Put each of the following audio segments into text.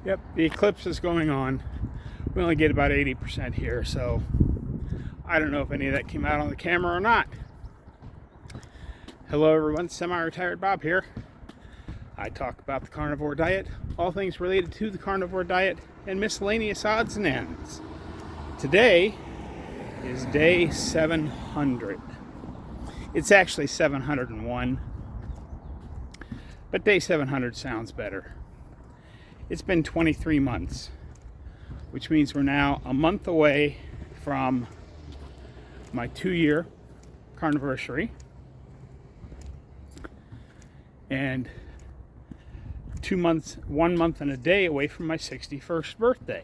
Yep, the eclipse is going on. We only get about 80% here, so I don't know if any of that came out on the camera or not. Hello everyone, semi-retired Bob here. I talk about the carnivore diet, all things related to the carnivore diet, and miscellaneous odds and ends. Today is day 700. It's actually 701, but day 700 sounds better. It's been 23 months, which means we're now a month away from my 2-year carnivorsary and 1 month and a day away from my 61st birthday.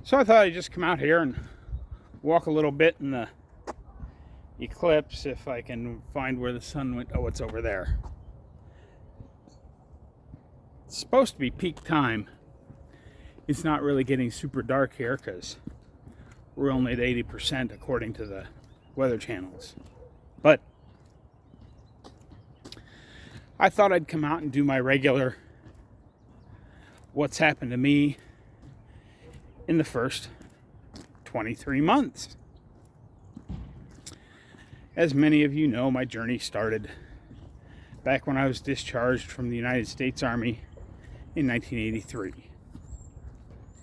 So I thought I'd just come out here and walk a little bit in the eclipse if I can find where the sun went. Oh, it's over there. It's supposed to be peak time. It's not really getting super dark here because we're only at 80% according to the weather channels. But I thought I'd come out and do my regular what's happened to me in the first 23 months. As many of you know, my journey started back when I was discharged from the United States Army in 1983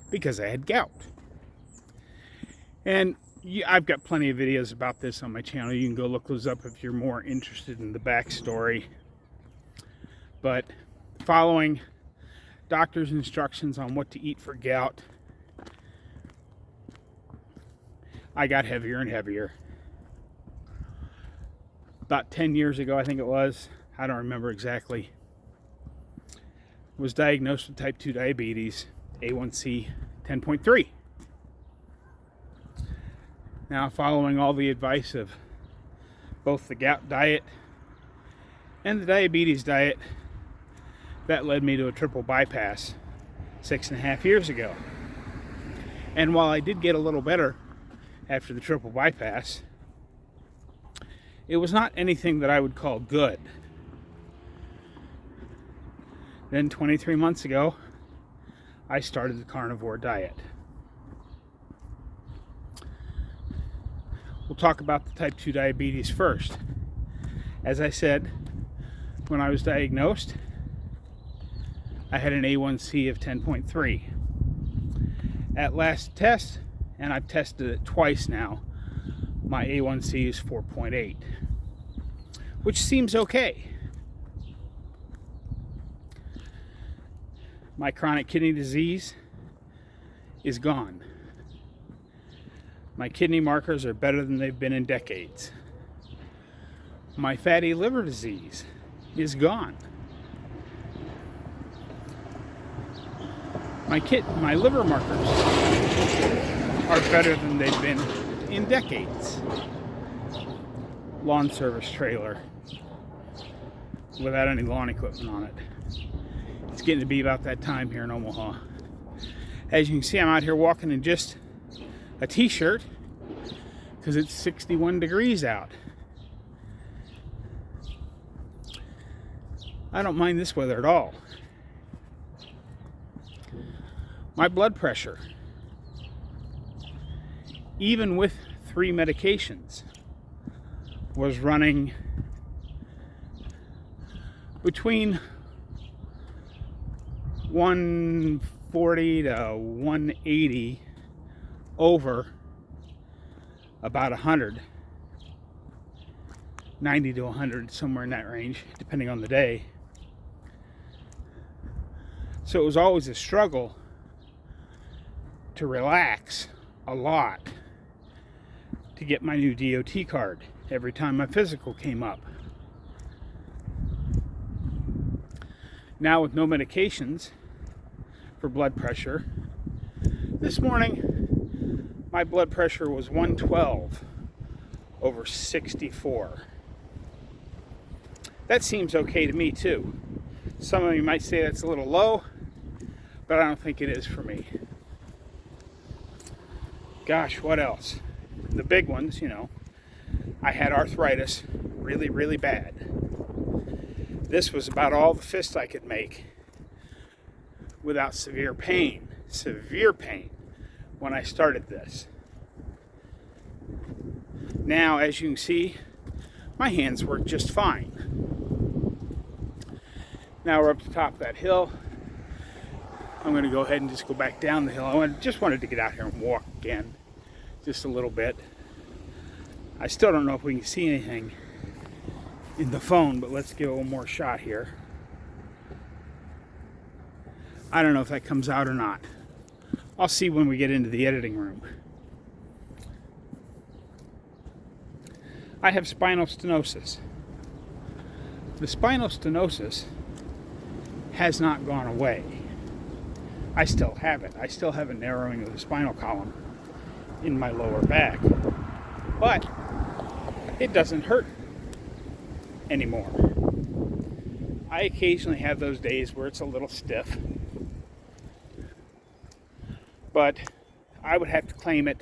because I had gout. And I've got plenty of videos about this on my channel. You can go look those up if you're more interested in the backstory. But following doctor's instructions on what to eat for gout, I got heavier and heavier. About 10 years ago, I think it was, I don't remember exactly, was diagnosed with type 2 diabetes, A1C 10.3. Now, following all the advice of both the gout diet and the diabetes diet, that led me to a triple bypass 6.5 years ago. And while I did get a little better after the triple bypass, it was not anything that I would call good. Then 23 months ago, I started the carnivore diet. We'll talk about the type 2 diabetes first. As I said, when I was diagnosed, I had an A1C of 10.3. At last test, and I've tested it twice now, my A1C is 4.8, which seems okay. My chronic kidney disease is gone. My kidney markers are better than they've been in decades. My fatty liver disease is gone. My liver markers are better than they've been in decades. Lawn service trailer without any lawn equipment on it. It's getting to be about that time here in Omaha. As you can see, I'm out here walking in just a t-shirt because it's 61 degrees out. I don't mind this weather at all. My blood pressure, even with 3 medications, was running between 140 to 180 over about 100, 90 to 100, somewhere in that range, depending on the day. So it was always a struggle to relax a lot to get my new DOT card every time my physical came up. Now with no medications for blood pressure, this morning my blood pressure was 112 over 64. That seems okay to me too. Some of you might say that's a little low, but I don't think it is for me. Gosh, what else? The big ones, I had arthritis really, really bad. This was about all the fist I could make. without severe pain when I started this. Now, as you can see, my hands work just fine. Now we're up to the top of that hill. I'm going to go ahead and just go back down the hill. Just wanted to get out here and walk again, just a little bit. I still don't know if we can see anything in the phone, but let's give it one more shot here. I don't know if that comes out or not. I'll see when we get into the editing room. I have spinal stenosis. The spinal stenosis has not gone away. I still have it. I still have a narrowing of the spinal column in my lower back. But it doesn't hurt anymore. I occasionally have those days where it's a little stiff. But I would have to claim it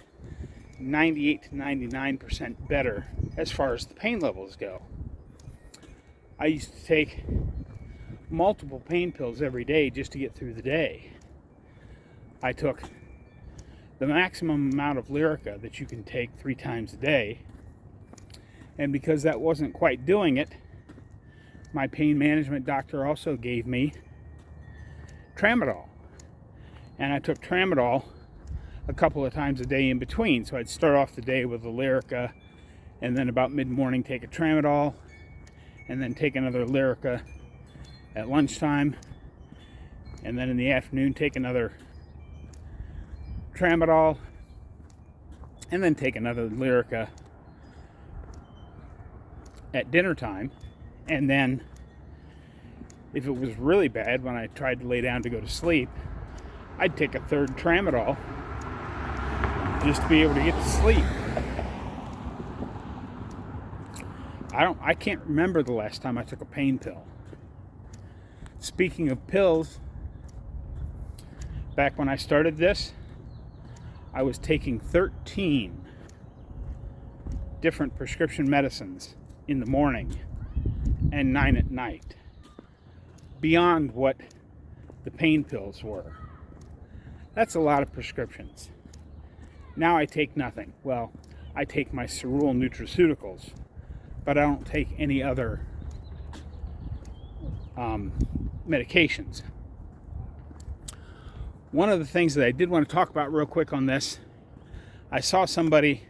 98 to 99% better as far as the pain levels go. I used to take multiple pain pills every day just to get through the day. I took the maximum amount of Lyrica that you can take 3 times a day, and because that wasn't quite doing it, my pain management doctor also gave me tramadol. And I took tramadol a couple of times a day in between. So I'd start off the day with a Lyrica, and then about mid-morning take a tramadol, and then take another Lyrica at lunchtime, and then in the afternoon take another tramadol, and then take another Lyrica at dinner time. And then if it was really bad, when I tried to lay down to go to sleep, I'd take a third tramadol just to be able to get to sleep. I can't remember the last time I took a pain pill. Speaking of pills, back when I started this, I was taking 13 different prescription medicines in the morning and 9 at night, beyond what the pain pills were. That's a lot of prescriptions. Now I take nothing. Well, I take my Cerule nutraceuticals, but I don't take any other medications. One of the things that I did want to talk about real quick on this, I saw somebody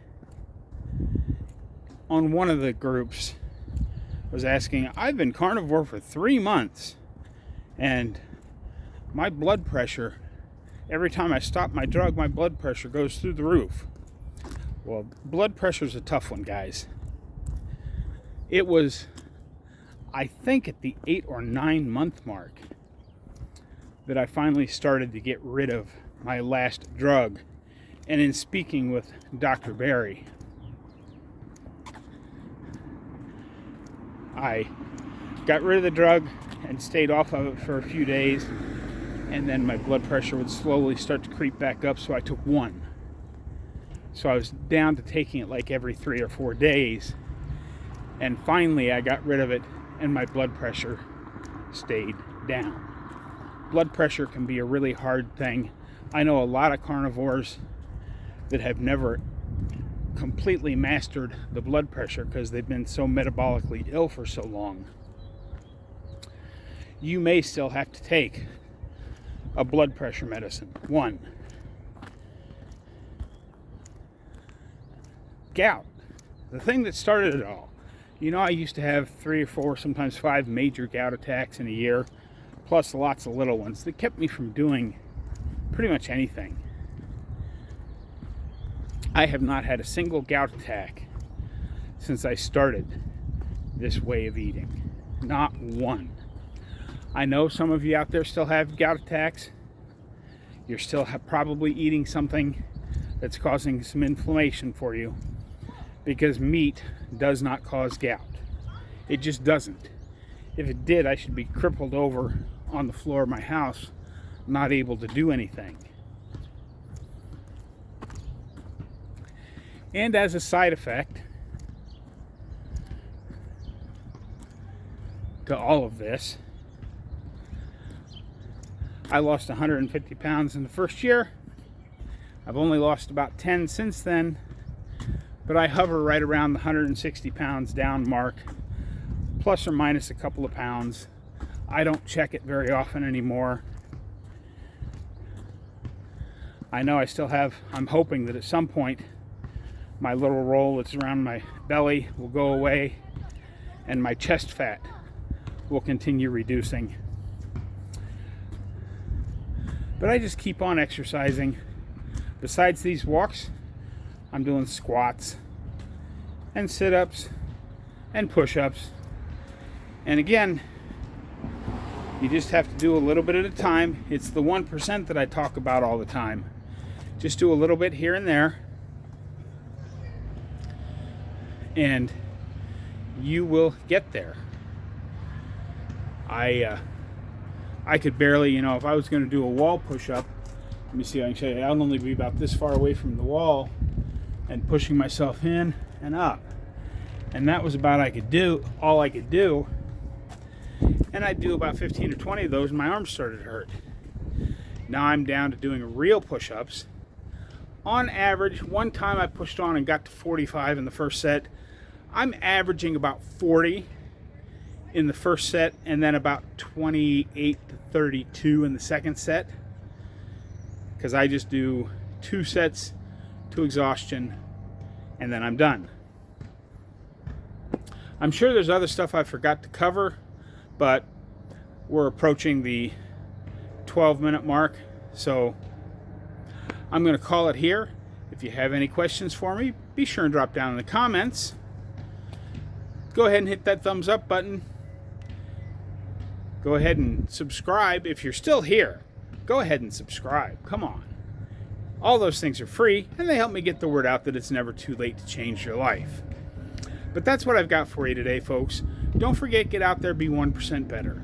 on one of the groups was asking, I've been carnivore for 3 months, and my blood pressure, every time I stop my drug, my blood pressure goes through the roof. Well, blood pressure is a tough one, guys. It was, I think, at the 8 or 9 month mark that I finally started to get rid of my last drug. And in speaking with Dr. Barry, I got rid of the drug and stayed off of it for a few days, and then my blood pressure would slowly start to creep back up, so I took one. So I was down to taking it like every 3 or 4 days, and finally I got rid of it and my blood pressure stayed down. Blood pressure can be a really hard thing. I know a lot of carnivores that have never completely mastered the blood pressure because they've been so metabolically ill for so long. You may still have to take a blood pressure medicine. 1. Gout. The thing that started it all. You know, I used to have 3 or 4, sometimes 5 major gout attacks in a year, plus lots of little ones that kept me from doing pretty much anything. I have not had a single gout attack since I started this way of eating. Not one. I know some of you out there still have gout attacks. You're still probably eating something that's causing some inflammation for you, because meat does not cause gout. It just doesn't. If it did, I should be crippled over on the floor of my house, not able to do anything. And as a side effect to all of this, I lost 150 pounds in the first year. I've only lost about 10 since then, but I hover right around the 160 pounds down mark, plus or minus a couple of pounds. I don't check it very often anymore. I know I still have, I'm hoping that at some point my little roll that's around my belly will go away and my chest fat will continue reducing. But I just keep on exercising. Besides these walks, I'm doing squats and sit-ups and push-ups. And again, you just have to do a little bit at a time. It's the 1% that I talk about all the time. Just do a little bit here and there, and you will get there. I could barely, if I was going to do a wall push-up, let me see if I can show you. I'll only be about this far away from the wall and pushing myself in and up. And that was about all I could do. And I'd do about 15 or 20 of those and my arms started to hurt. Now I'm down to doing real push-ups. On average, one time I pushed on and got to 45 in the first set. I'm averaging about 40 in the first set and then about 28 to 32 in the second set, because I just do 2 sets to exhaustion and then I'm done. I'm sure there's other stuff I forgot to cover, but we're approaching the 12-minute mark, so I'm going to call it here. If you have any questions for me, be sure and drop down in the comments. Go ahead and hit that thumbs up button. Go ahead and subscribe. If you're still here, go ahead and subscribe. Come on. All those things are free, and they help me get the word out that it's never too late to change your life. But that's what I've got for you today, folks. Don't forget, get out there, be 1% better.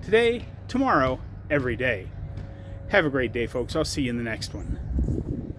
Today, tomorrow, every day. Have a great day, folks. I'll see you in the next one.